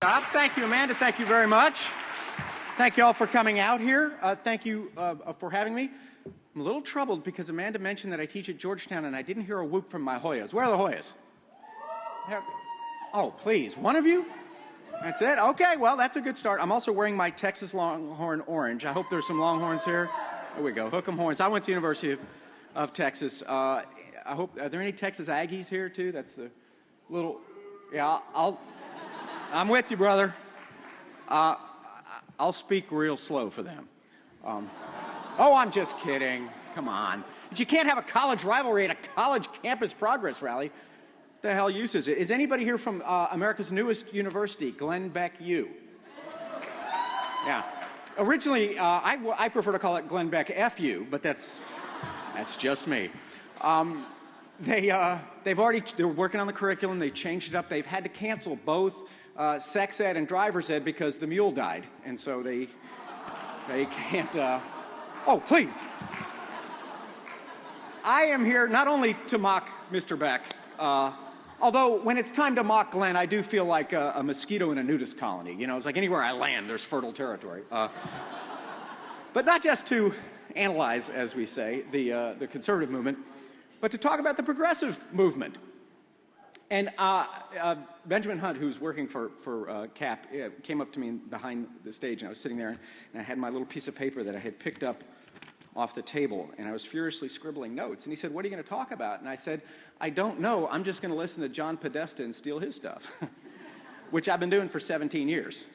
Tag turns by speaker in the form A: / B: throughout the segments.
A: Thank you, Amanda. Thank you very much. Thank you all for coming out here. Thank you for having me. I'm a little troubled because Amanda mentioned that I teach at Georgetown and I didn't hear a whoop from my Hoyas. Where are the Hoyas? Oh, please. One of you? That's it? Okay, well, that's a good start. I'm also wearing my Texas Longhorn orange. I hope there's some Longhorns here. There we go. Hook 'em horns. I went to the University of Texas. I hope, are there any Texas Aggies here too? That's the little, yeah, I'm with you, brother. I'll speak real slow for them. Oh, I'm just kidding. Come on. If you can't have a college rivalry at a college campus progress rally, what the hell use is it? Is anybody here from America's newest university, Glenn Beck U? Yeah. Originally, I prefer to call it Glenn Beck FU, but that's just me. They're working on the curriculum. They changed it up. They've had to cancel both sex ed and driver's ed because the mule died, and so they can't. Oh, please! I am here not only to mock Mr. Beck, although when it's time to mock Glenn, I do feel like a mosquito in a nudist colony. You know, it's like anywhere I land, there's fertile territory. But not just to analyze, as we say, the conservative movement, but to talk about the progressive movement. And Benjamin Hunt, who's working for CAP, came up to me behind the stage, and I was sitting there, and I had my little piece of paper that I had picked up off the table, and I was furiously scribbling notes. And he said, "What are you going to talk about?" And I said, "I don't know. I'm just going to listen to John Podesta and steal his stuff," which I've been doing for 17 years.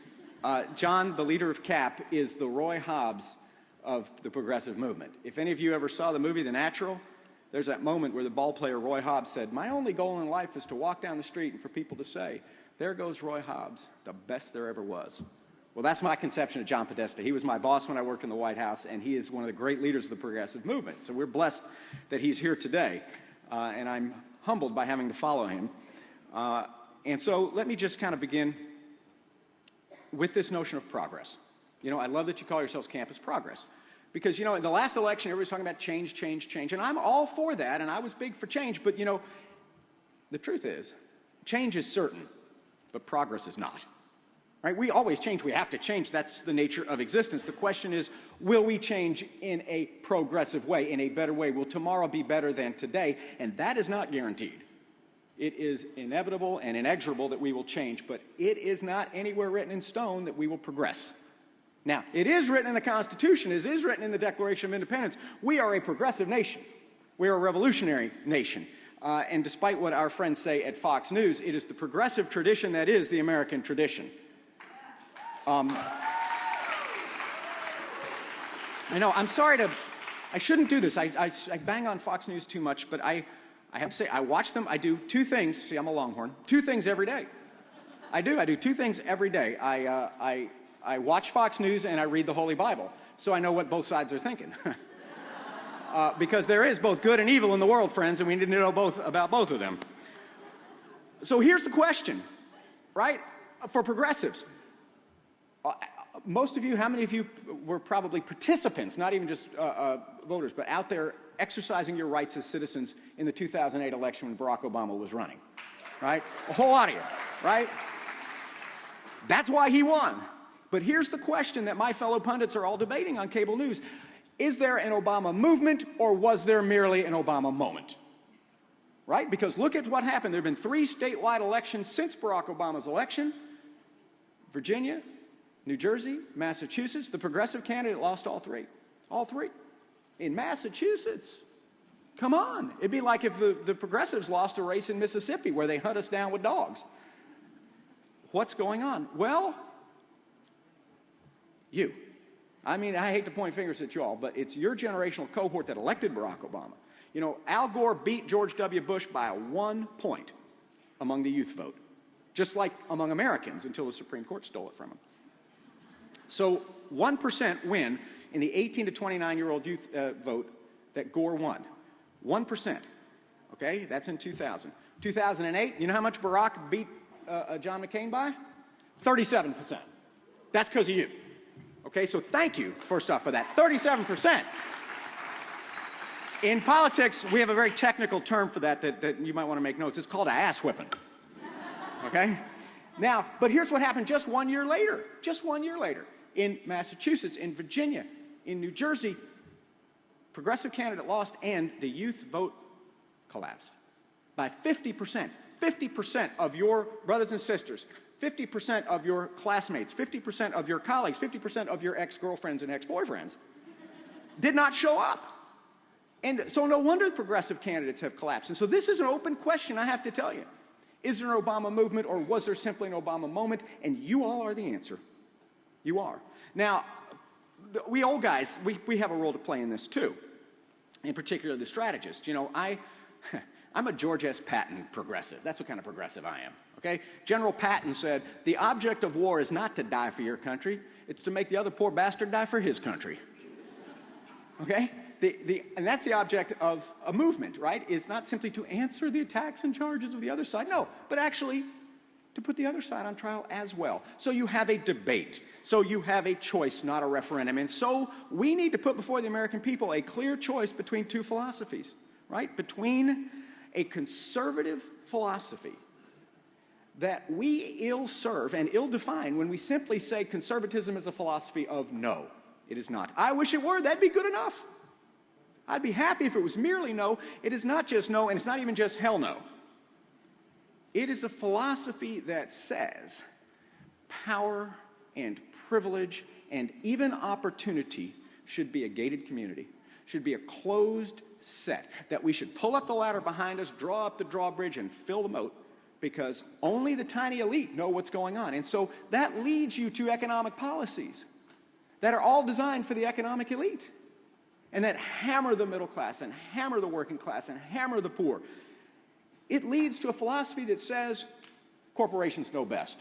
A: John, the leader of CAP, is the Roy Hobbs of the progressive movement. If any of you ever saw the movie The Natural, there's that moment where the ball player Roy Hobbs said, "My only goal in life is to walk down the street and for people to say, 'There goes Roy Hobbs, the best there ever was.'" Well, that's my conception of John Podesta. He was my boss when I worked in the White House, and he is one of the great leaders of the progressive movement. So we're blessed that he's here today, and I'm humbled by having to follow him. And so let me just kind of begin with this notion of progress. You know, I love that you call yourselves Campus Progress. Because, you know, in the last election, everybody's talking about change, change, change. And I'm all for that, and I was big for change. But, you know, the truth is, change is certain, but progress is not. Right? We always change. We have to change. That's the nature of existence. The question is, will we change in a progressive way, in a better way? Will tomorrow be better than today? And that is not guaranteed. It is inevitable and inexorable that we will change, but it is not anywhere written in stone that we will progress. Now, it is written in the Constitution, it is written in the Declaration of Independence. We are a progressive nation. We are a revolutionary nation. And despite what our friends say at Fox News, it is the progressive tradition that is the American tradition. I know, I'm sorry I shouldn't do this. I bang on Fox News too much, but I have to say, I watch them. I do two things. See, I'm a Longhorn. Two things every day. I do two things every day. I watch Fox News and I read the Holy Bible, so I know what both sides are thinking. Because there is both good and evil in the world, friends, and we need to know about both of them. So here's the question, right? For progressives, most of you, how many of you were probably participants, not even just voters, but out there exercising your rights as citizens in the 2008 election when Barack Obama was running, right? A whole lot of you, right? That's why he won. But here's the question that my fellow pundits are all debating on cable news. Is there an Obama movement, or was there merely an Obama moment? Right? Because look at what happened. There have been 3 statewide elections since Barack Obama's election. Virginia, New Jersey, Massachusetts. The progressive candidate lost all 3. All 3. In Massachusetts. Come on. It'd be like if the progressives lost a race in Mississippi where they hunt us down with dogs. What's going on? Well, you. I mean, I hate to point fingers at you all, but it's your generational cohort that elected Barack Obama. You know, Al Gore beat George W. Bush by 1 point among the youth vote, just like among Americans until the Supreme Court stole it from him. So 1% win in the 18 to 29-year-old youth vote that Gore won. 1%. Okay, that's in 2000. 2008, you know how much Barack beat John McCain by? 37%. That's because of you. Okay, so thank you, first off, for that. 37%. In politics, we have a very technical term for that you might want to make notes. It's called a ass whipping. Okay? Now, but here's what happened just 1 year later. Just 1 year later. In Massachusetts, in Virginia, in New Jersey, progressive candidate lost and the youth vote collapsed by 50%. 50% of your brothers and sisters, 50% of your classmates, 50% of your colleagues, 50% of your ex-girlfriends and ex-boyfriends did not show up. And so no wonder progressive candidates have collapsed. And so this is an open question, I have to tell you. Is there an Obama movement, or was there simply an Obama moment? And you all are the answer. You are. Now, we old guys, we have a role to play in this too, in particular the strategist. You know, I'm a George S. Patton progressive. That's what kind of progressive I am, okay? General Patton said, the object of war is not to die for your country, it's to make the other poor bastard die for his country, okay? And that's the object of a movement, right? It's not simply to answer the attacks and charges of the other side, no, but actually to put the other side on trial as well. So you have a debate. So you have a choice, not a referendum. And so we need to put before the American people a clear choice between two philosophies, right? Between a conservative philosophy that we ill-serve and ill-define when we simply say conservatism is a philosophy of no, it is not. I wish it were. That'd be good enough. I'd be happy if it was merely no. It is not just no, and it's not even just hell no. It is a philosophy that says power and privilege and even opportunity should be a gated community, should be a closed set, that we should pull up the ladder behind us, draw up the drawbridge, and fill the moat, because only the tiny elite know what's going on. And so that leads you to economic policies that are all designed for the economic elite, and that hammer the middle class and hammer the working class and hammer the poor. It leads to a philosophy that says corporations know best,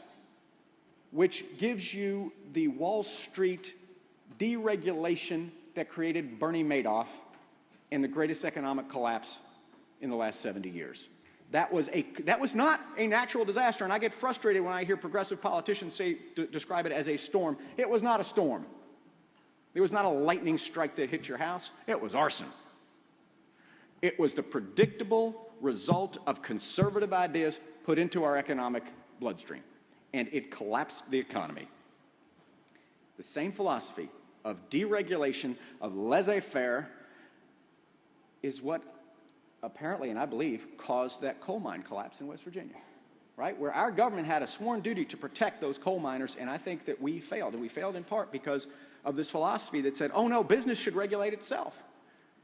A: which gives you the Wall Street deregulation that created Bernie Madoff and the greatest economic collapse in the last 70 years. That was not a natural disaster, and I get frustrated when I hear progressive politicians describe it as a storm. It was not a storm. It was not a lightning strike that hit your house. It was arson. It was the predictable result of conservative ideas put into our economic bloodstream, and it collapsed the economy. The same philosophy of deregulation, of laissez-faire, is what apparently, and I believe, caused that coal mine collapse in West Virginia, right? Where our government had a sworn duty to protect those coal miners, and I think that we failed. And we failed in part because of this philosophy that said, oh no, business should regulate itself.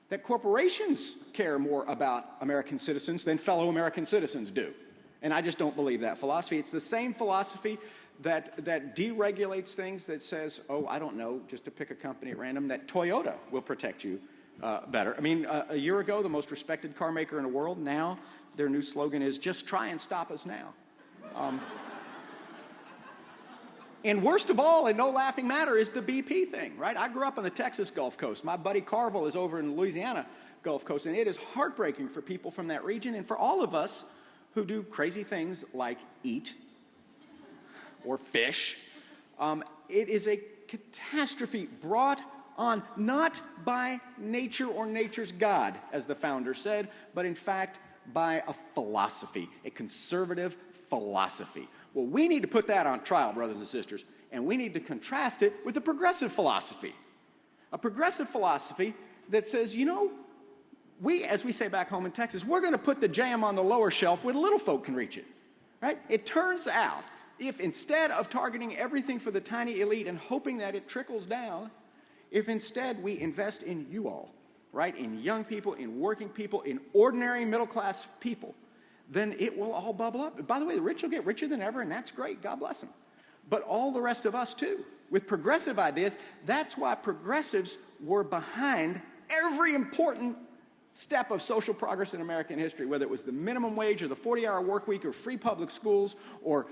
A: That corporations care more about American citizens than fellow American citizens do. And I just don't believe that philosophy. It's the same philosophy that deregulates things, that says, oh, I don't know, just to pick a company at random, that Toyota will protect you better. I mean, a year ago, the most respected car maker in the world, now their new slogan is, just try and stop us now. And worst of all, and no laughing matter, is the BP thing, right? I grew up on the Texas Gulf Coast. My buddy Carville is over in Louisiana Gulf Coast, and it is heartbreaking for people from that region and for all of us who do crazy things like eat or fish. It is a catastrophe brought on not by nature or nature's God, as the founder said, but in fact by a philosophy, a conservative philosophy. Well, we need to put that on trial, brothers and sisters, and we need to contrast it with a progressive philosophy. A progressive philosophy that says, you know, as we say back home in Texas, we're going to put the jam on the lower shelf where the little folk can reach it, right? It turns out, if instead of targeting everything for the tiny elite and hoping that it trickles down, if instead we invest in you all, right, in young people, in working people, in ordinary middle-class people, then it will all bubble up. By the way, the rich will get richer than ever, and that's great. God bless them. But all the rest of us, too. With progressive ideas, that's why progressives were behind every important step of social progress in American history, whether it was the minimum wage or the 40-hour work week or free public schools or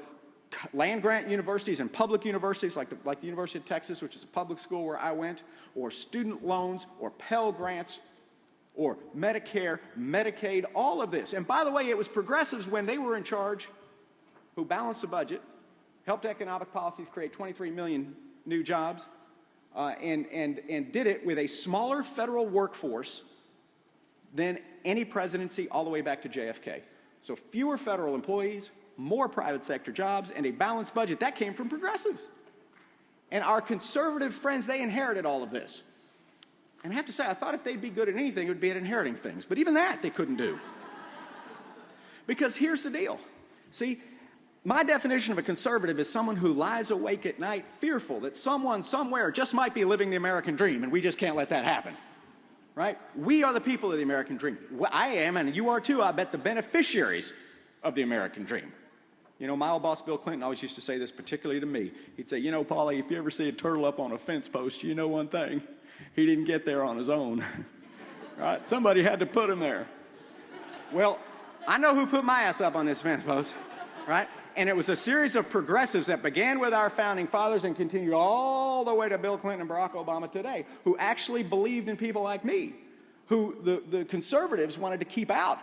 A: land-grant universities and public universities like the University of Texas, which is a public school where I went, or student loans or Pell Grants, or Medicare, Medicaid, all of this. And by the way, it was progressives when they were in charge who balanced the budget, helped economic policies create 23 million new jobs, and did it with a smaller federal workforce than any presidency all the way back to JFK. So fewer federal employees, more private sector jobs, and a balanced budget. That came from progressives. And our conservative friends, they inherited all of this. And I have to say, I thought if they'd be good at anything, it would be at inheriting things. But even that, they couldn't do. Because here's the deal. See, my definition of a conservative is someone who lies awake at night fearful that someone somewhere just might be living the American dream, and we just can't let that happen. Right? We are the people of the American dream. Well, I am, and you are too, I bet, the beneficiaries of the American dream. You know, my old boss, Bill Clinton, always used to say this particularly to me. He'd say, you know, Paulie, if you ever see a turtle up on a fence post, you know one thing. He didn't get there on his own. Right? Somebody had to put him there. Well, I know who put my ass up on this fence post. Right? And it was a series of progressives that began with our founding fathers and continued all the way to Bill Clinton and Barack Obama today, who actually believed in people like me, who the conservatives wanted to keep out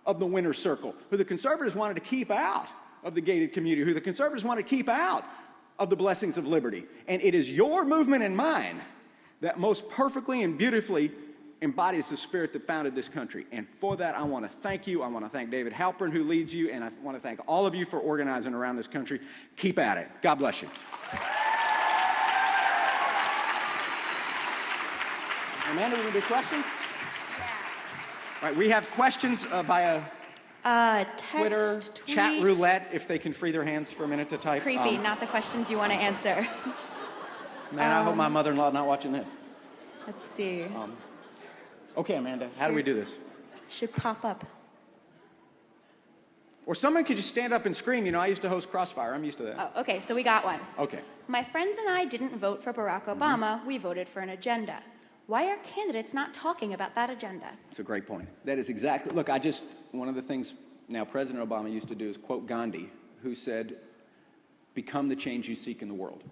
A: of the winner's circle, who the conservatives wanted to keep out of the gated community, who the conservatives wanted to keep out of the blessings of liberty. And it is your movement and mine that most perfectly and beautifully embodies the spirit that founded this country. And for that, I want to thank you. I want to thank David Halpern, who leads you, and I want to thank all of you for organizing around this country. Keep at it. God bless you. Amanda, we can do questions? Yeah. All right, we have questions via
B: text,
A: Twitter,
B: tweet.
A: chat roulette, if they can free their hands for a minute to type.
B: Creepy, not the questions you want to answer.
A: Man, I hope my mother-in-law is not watching this.
B: Let's see.
A: Okay, Amanda, how do we do this?
B: Should pop up.
A: Or someone could just stand up and scream. You know, I used to host Crossfire. I'm used to that.
B: Oh, okay, so we got one.
A: Okay.
B: My friends and I didn't vote for Barack Obama. We voted for an agenda. Why are candidates not talking about that agenda?
A: It's a great point. That is exactly, look, one of the things now President Obama used to do is quote Gandhi, who said, become the change you seek in the world.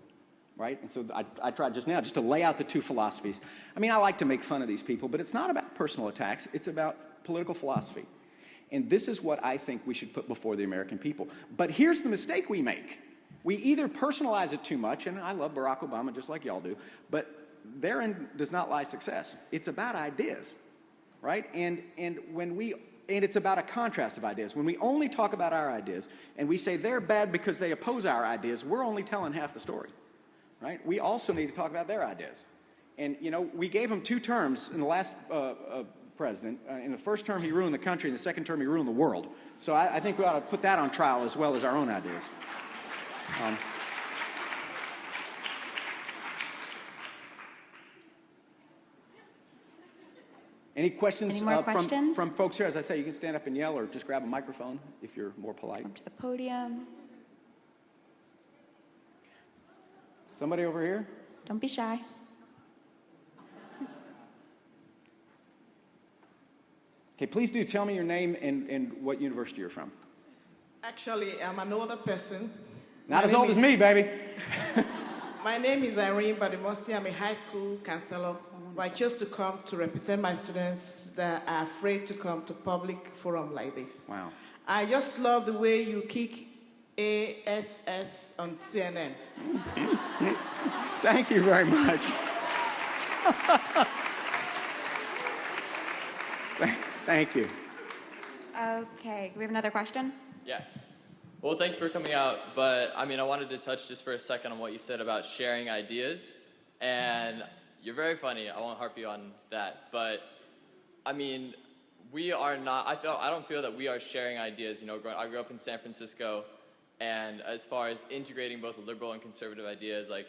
A: Right? And so I tried just now just to lay out the two philosophies. I mean, I like to make fun of these people, but it's not about personal attacks. It's about political philosophy. And this is what I think we should put before the American people. But here's the mistake we make. We either personalize it too much, and I love Barack Obama just like y'all do, but therein does not lie success. It's about ideas, right? And it's about a contrast of ideas. When we only talk about our ideas and we say they're bad because they oppose our ideas, we're only telling half the story. Right? We also need to talk about their ideas. And, you know, we gave him 2 terms in the last president. In the first term, he ruined the country. In the second term, he ruined the world. So I think we ought to put that on trial as well as our own ideas. Any questions, from folks here? As I say, you can stand up and yell or just grab a microphone if you're more polite.
B: Up to the podium.
A: Somebody over here?
B: Don't be shy.
A: Okay, please do tell me your name and what university you're from.
C: Actually, I'm an older person.
A: Not as old as me, baby.
C: My name is Irene Badimosi. I'm a high school counselor. I chose to come to represent my students that are afraid to come to public forum like this.
A: Wow.
C: I just love the way you kick ASS on CNN.
A: Thank you very much. Thank you.
B: Okay, we have another question?
D: Yeah. Well, thank you for coming out, but I wanted to touch just for a second on what you said about sharing ideas, and you're very funny. I won't harp you on that, but we are not. I don't feel that we are sharing ideas. You know, I grew up in San Francisco, and as far as integrating both liberal and conservative ideas, like,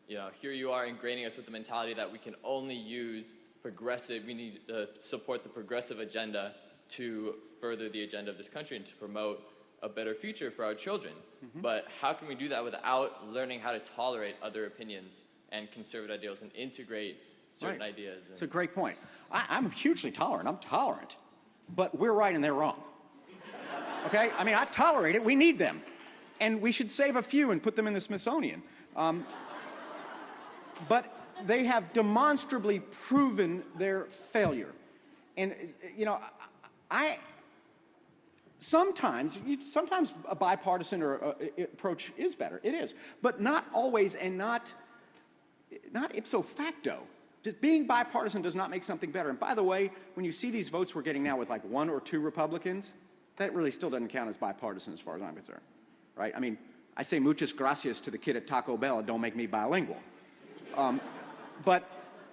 D: you know, here you are ingraining us with the mentality that we can only use progressive. We need to support the progressive agenda to further the agenda of this country and to promote a better future for our children. Mm-hmm. But how can we do that without learning how to tolerate other opinions and conservative ideals and integrate certain ideas?
A: It's a great point. I'm hugely tolerant. I'm tolerant. But we're right and they're wrong. Okay? I tolerate it. We need them. And we should save a few and put them in the Smithsonian. But they have demonstrably proven their failure. And, you know, sometimes a bipartisan approach is better. It is. But not always, and not ipso facto. Just being bipartisan does not make something better. And by the way, when you see these votes we're getting now with like 1 or 2 Republicans, that really still doesn't count as bipartisan as far as I'm concerned, right? I mean, I say muchas gracias to the kid at Taco Bell, don't make me bilingual. But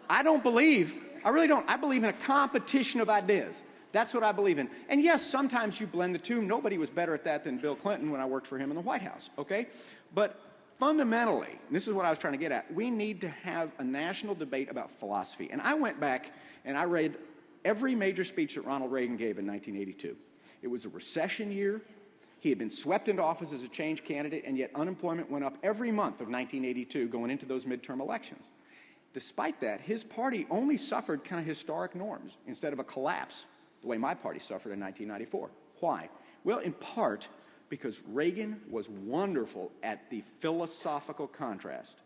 A: I really don't. I believe in a competition of ideas. That's what I believe in. And yes, sometimes you blend the two. Nobody was better at that than Bill Clinton when I worked for him in the White House, okay? But fundamentally, and this is what I was trying to get at, we need to have a national debate about philosophy. And I went back and I read every major speech that Ronald Reagan gave in 1982. It was a recession year. He had been swept into office as a change candidate, and yet unemployment went up every month of 1982 going into those midterm elections. Despite that, his party only suffered kind of historic norms instead of a collapse, the way my party suffered in 1994. Why? Well, in part because Reagan was wonderful at the philosophical contrast.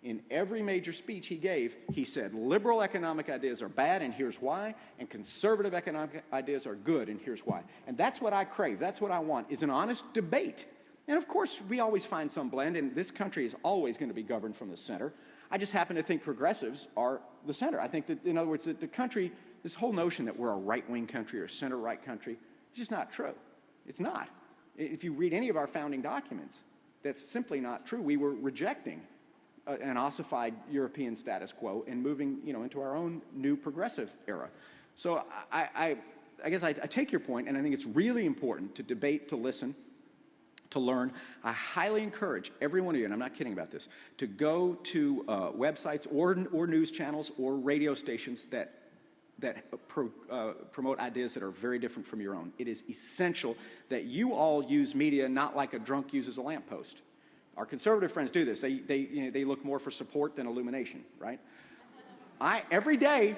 A: In every major speech he gave, he said, liberal economic ideas are bad, and here's why, and conservative economic ideas are good, and here's why. And that's what I crave. That's what I want, is an honest debate. And of course, we always find some blend, and this country is always going to be governed from the center. I just happen to think progressives are the center. I think that, in other words, that the country, this whole notion that we're a right-wing country or center-right country, is just not true. It's not. If you read any of our founding documents, that's simply not true. We were rejecting an ossified European status quo and moving, into our own new progressive era. So I guess I take your point, and I think it's really important to debate, to listen, to learn. I highly encourage every one of you, and I'm not kidding about this, to go to websites or news channels or radio stations that promote ideas that are very different from your own. It is essential that you all use media not like a drunk uses a lamppost. Our conservative friends do this. They look more for support than illumination, right? Every day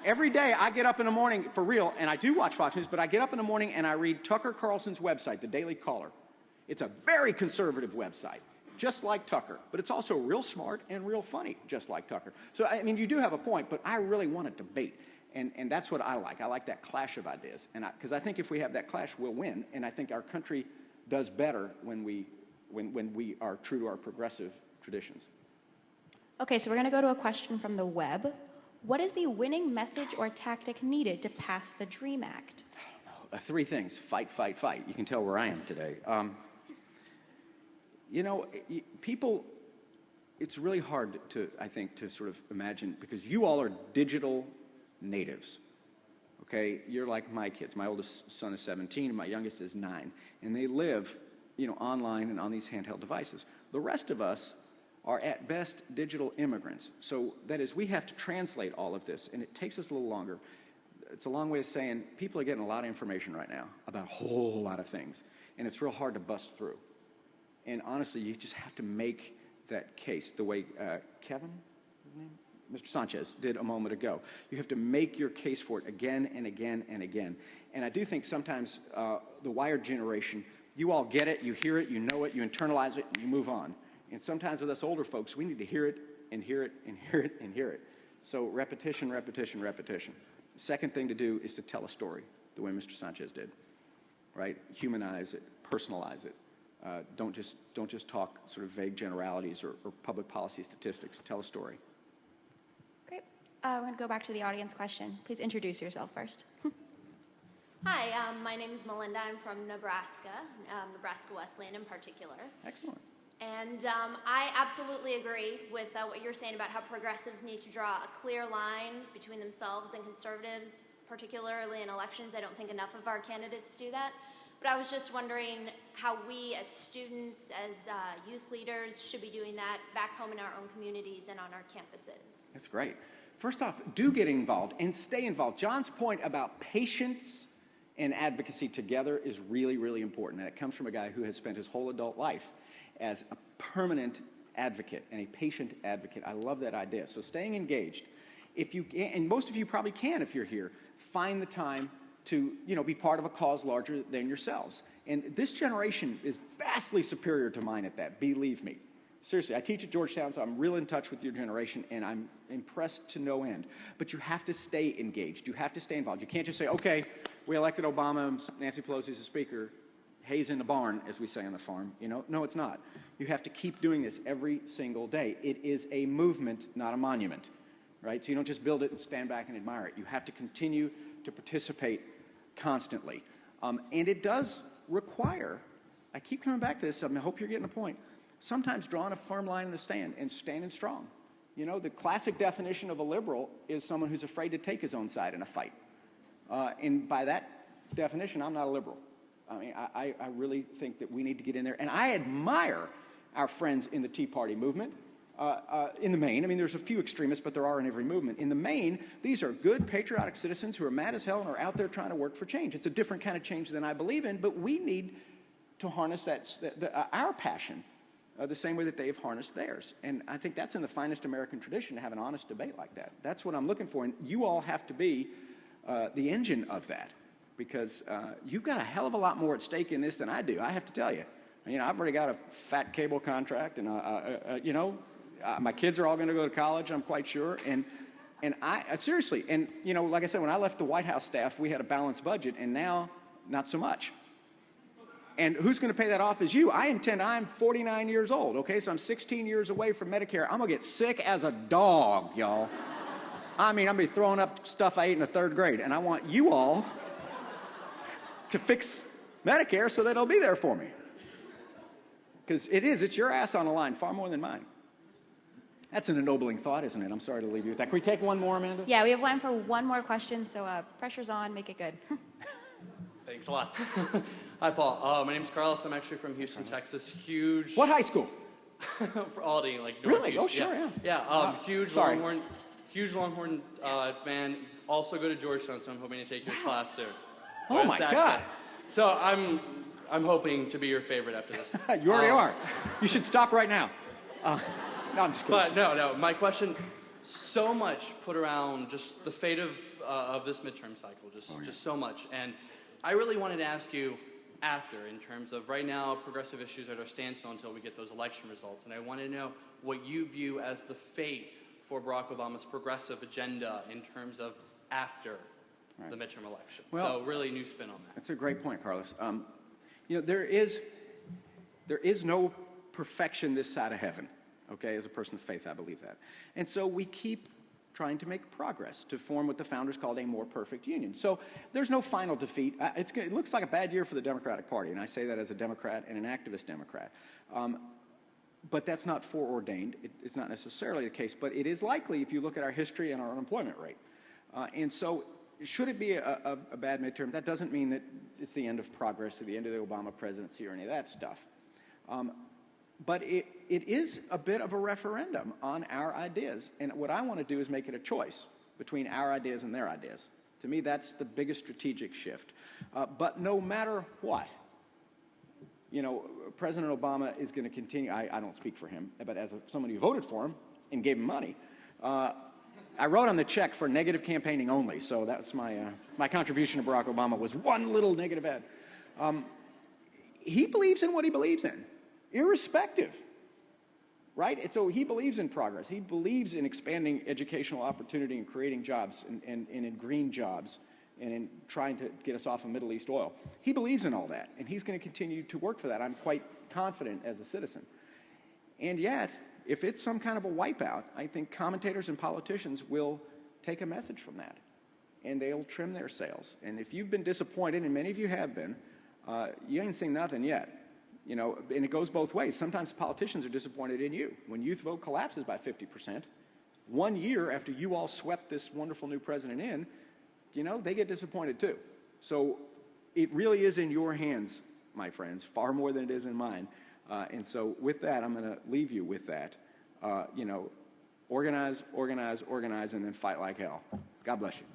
A: I get up in the morning, for real, and I do watch Fox News, but I get up in the morning and I read Tucker Carlson's website, the Daily Caller. It's a very conservative website, just like Tucker, but it's also real smart and real funny, just like Tucker. So, I mean, you do have a point, but I really want a debate, and that's what I like. I like that clash of ideas, because I think if we have that clash, we'll win, and I think our country does better when we are true to our progressive traditions.
B: Okay, so we're going to go to a question from the web. What is the winning message or tactic needed to pass the DREAM Act?
A: Three things. Fight, fight, fight. You can tell where I am today. People, it's really hard I think, to sort of imagine, because you all are digital natives, okay? You're like my kids. My oldest son is 17, and my youngest is 9, and they live, online and on these handheld devices. The rest of us are at best digital immigrants. So that is, we have to translate all of this, and it takes us a little longer. It's a long way of saying people are getting a lot of information right now about a whole lot of things, and it's real hard to bust through. And honestly, you just have to make that case the way Mr. Sanchez did a moment ago. You have to make your case for it again and again and again. And I do think sometimes the wired generation, you all get it, you hear it, you know it, you internalize it, and you move on. And sometimes with us older folks, we need to hear it and hear it and hear it and hear it. So repetition, repetition, repetition. The second thing to do is to tell a story, the way Mr. Sanchez did, right? Humanize it, personalize it. Don't just talk sort of vague generalities or public policy statistics. Tell a story.
B: Great. We're going to go back to the audience question. Please introduce yourself first.
E: Hi, my name is Melinda. I'm from Nebraska, Nebraska Wesleyan in particular.
A: Excellent.
E: And I absolutely agree with what you're saying about how progressives need to draw a clear line between themselves and conservatives, particularly in elections. I don't think enough of our candidates do that. But I was just wondering how we as students, as youth leaders, should be doing that back home in our own communities and on our campuses.
A: That's great. First off, do get involved and stay involved. John's point about patience and advocacy together is really, really important. And it comes from a guy who has spent his whole adult life as a permanent advocate and a patient advocate. I love that idea. So staying engaged. If you can, and most of you probably can if you're here, find the time to be part of a cause larger than yourselves. And this generation is vastly superior to mine at that, believe me. Seriously, I teach at Georgetown, so I'm real in touch with your generation, and I'm impressed to no end. But you have to stay engaged. You have to stay involved. You can't just say, okay, we elected Obama, Nancy Pelosi's the speaker, hay's in the barn, as we say on the farm. No, it's not. You have to keep doing this every single day. It is a movement, not a monument, right? So you don't just build it and stand back and admire it. You have to continue to participate constantly. And it does require, I keep coming back to this, I hope you're getting the point, sometimes drawing a firm line in the sand and standing strong. You know, the classic definition of a liberal is someone who's afraid to take his own side in a fight. And by that definition, I'm not a liberal. I mean, I really think that we need to get in there. And I admire our friends in the Tea Party movement. In the main, I mean, there's a few extremists, but there are in every movement. In the main, these are good, patriotic citizens who are mad as hell and are out there trying to work for change. It's a different kind of change than I believe in, but we need to harness our passion the same way that they've harnessed theirs. And I think that's in the finest American tradition, to have an honest debate like that. That's what I'm looking for, and you all have to be the engine of that, because you've got a hell of a lot more at stake in this than I do, I have to tell you. You know, I've already got a fat cable contract, and, you know, my kids are all going to go to college, I'm quite sure, and I seriously, and, you know, like I said, when I left the White House staff, we had a balanced budget, and now, not so much. And who's going to pay that off is you. I'm 49 years old, okay? So I'm 16 years away from Medicare. I'm going to get sick as a dog, y'all. I mean, I'm going to be throwing up stuff I ate in the 3rd grade. And I want you all to fix Medicare so that it'll be there for me. Because it's your ass on the line, far more than mine. That's an ennobling thought, isn't it? I'm sorry to leave you with that. Can we take one more, Amanda?
B: Yeah, we have time for one more question, so pressure's on, make it good.
F: Thanks a lot. Hi, Paul. My name's Carlos. I'm actually from Houston, Texas. Huge.
A: What high school?
F: For Aldie, like North
A: Really?
F: Houston.
A: Oh, sure,
F: Yeah. Huge
A: sorry.
F: Longhorn fan. Also go to Georgetown, so I'm hoping to take your class soon.
A: Oh my God!
F: So I'm hoping to be your favorite after this.
A: You already are. You should stop right now. No, I'm just kidding.
F: But no. My question, so much put around just the fate of this midterm cycle, just so much, and I really wanted to ask you after, in terms of right now, progressive issues are at a standstill until we get those election results, and I want to know what you view as the fate for Barack Obama's progressive agenda in terms of after the midterm election.
A: Well,
F: so really new spin on that.
A: That's a great point, Carlos. You know, there is no perfection this side of heaven, okay? As a person of faith, I believe that. And so we keep trying to make progress to form what the founders called a more perfect union. So there's no final defeat. It looks like a bad year for the Democratic Party, and I say that as a Democrat and an activist Democrat. But that's not foreordained. It's not necessarily the case, but it is likely if you look at our history and our unemployment rate. And so should it be a bad midterm, that doesn't mean that it's the end of progress or the end of the Obama presidency or any of that stuff. But it is a bit of a referendum on our ideas. And what I want to do is make it a choice between our ideas and their ideas. To me, that's the biggest strategic shift. But no matter what, you know, President Obama is going to continue. I don't speak for him, but as someone who voted for him and gave him money, I wrote on the check for negative campaigning only. So that's my contribution to Barack Obama was one little negative ad. He believes in what he believes in. Irrespective, right? And so he believes in progress. He believes in expanding educational opportunity and creating jobs and in green jobs and in trying to get us off of Middle East oil. He believes in all that, and he's going to continue to work for that. I'm quite confident as a citizen. And yet, if it's some kind of a wipeout, I think commentators and politicians will take a message from that, and they'll trim their sails. And if you've been disappointed, and many of you have been, you ain't seen nothing yet. You know, and it goes both ways. Sometimes politicians are disappointed in you. When youth vote collapses by 50%, 1 year after you all swept this wonderful new president in, you know, they get disappointed too. So it really is in your hands, my friends, far more than it is in mine. And so with that, I'm going to leave you with that. You know, organize, organize, organize, and then fight like hell. God bless you.